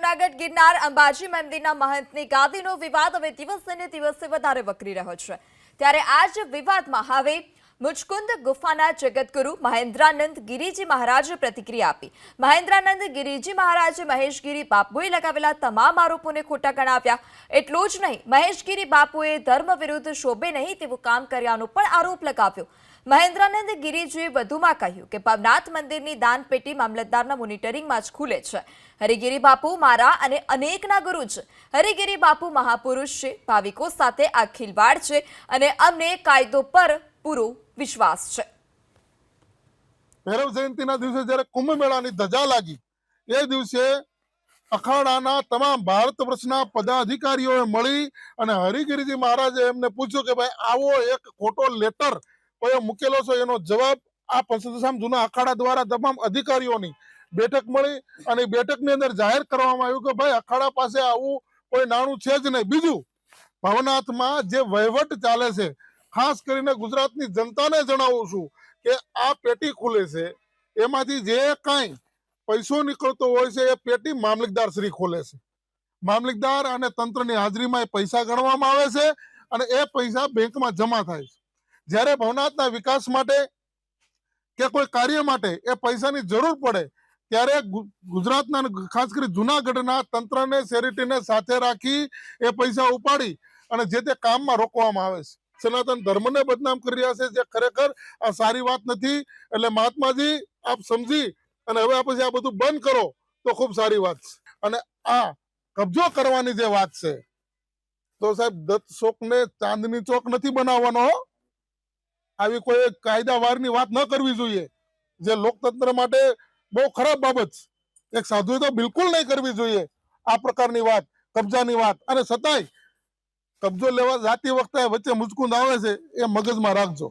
જૂનાગઢ ગિરનાર અંબાજી મંદિરના મહંતની ગાદીનો વિવાદ હવે દિવસે ને દિવસે વધારે વકરી રહ્યો છે। ત્યારે આ જ વિવાદમાં હવે મુચકુંદ ગુફાના જગતગુરુ મહેન્દ્રાનંદ ગિરિજી મહારાજે પ્રતિક્રિયા આપી। મહેન્દ્રાનંદ ગિરિજી મહારાજે મહેશગીરી બાપુએ લગાવેલા તમામ આરોપોને ખોટા ગણાવ્યા। એટલું જ નહીં, મહેશગીરી બાપુએ ધર્મ વિરુદ્ધ શોભે નહીં તેવું કામ કર્યાનો પણ આરોપ લગાવ્યો। મહેન્દ્રાનંદ ગિરિજીએ વધુમાં કહ્યું કે ભવનાથ મંદિરની દાનપેટી મામલતદારના મોનિટરિંગમાં જ ખુલે છે। હરિગીરી બાપુ મારા અને અનેકના ગુરુ છે। હરિગીરી બાપુ મહાપુરુષ છે, ભાવિકો સાથે આ ખિલવાડ છે અને અમને કાયદો પર પૂરો વિશ્વાસ છે। ભૈરવ જયંતિના દિવસે જ્યારે કુંભ મેળાની ધજા લાગી એ દિવસે અખાડાના તમામ ભારત વર્ષના પદાધિકારીઓએ મળી અને હરિગીરીજી મહારાજે એમને પૂછ્યું કે ભાઈ આવો એક ખોટો લેટર કોઈ મૂકેલો છે, એનો જવાબ આ પંચદશામ જૂના અખાડા દ્વારા તમામ અધિકારીઓની બેઠક મળી અને બેઠકની અંદર જાહેર કરવામાં આવ્યું કે ભાઈ અખાડા પાસે આવું કોઈ નાણું છે જ નહીં। બીજું, ભવનાથમાં જે વહીવટ ચાલે છે, ખાસ કરીને ગુજરાતની જનતાને જણાવું છું કે આ પેટી ખુલે છે, એમાંથી જે કાંઈ પૈસો નીકળતો હોય છે એ પેટી મામલતદાર શ્રી ખોલે છે। મામલતદાર અને તંત્રની હાજરીમાં એ પૈસા ગણવામાં આવે છે અને એ પૈસા બેંકમાં જમા થાય છે। જ્યારે ભવનાથના વિકાસ માટે કે કોઈ કાર્ય માટે એ પૈસાની જરૂર પડે ત્યારે ગુજરાતના ખાસ કરી જુનાગઢના તંત્રને ચેરિટીને સાથે રાખી એ પૈસા ઉપાડી અને જે તે કામમાં રોકવામાં આવે છે। સનાતન ધર્મને બદનામ કરી રહ્યા છે, જે ખરેખર આ સારી વાત નથી। એટલે મહાત્માજી આપ સમજી અને હવે પછી આ બધું બંધ કરો તો ખૂબ સારી વાત છે। અને આ કબજો કરવાની જે વાત છે તો સાહેબ દત્ત ચોક ને ચાંદની ચોક નથી બનાવવાનો। આવી કોઈ કાયદાવારની વાત ન કરવી જોઈએ, જે લોકતંત્ર માટે બહુ ખરાબ બાબત છે। એક સાધુએ તો બિલકુલ નહીં કરવી જોઈએ આ પ્રકારની વાત, કબજાની વાત। અને છતાંય કબજો લેવા જાતી વખતે વચ્ચે મુચકુંદ આવે છે, એ મગજમાં રાખજો।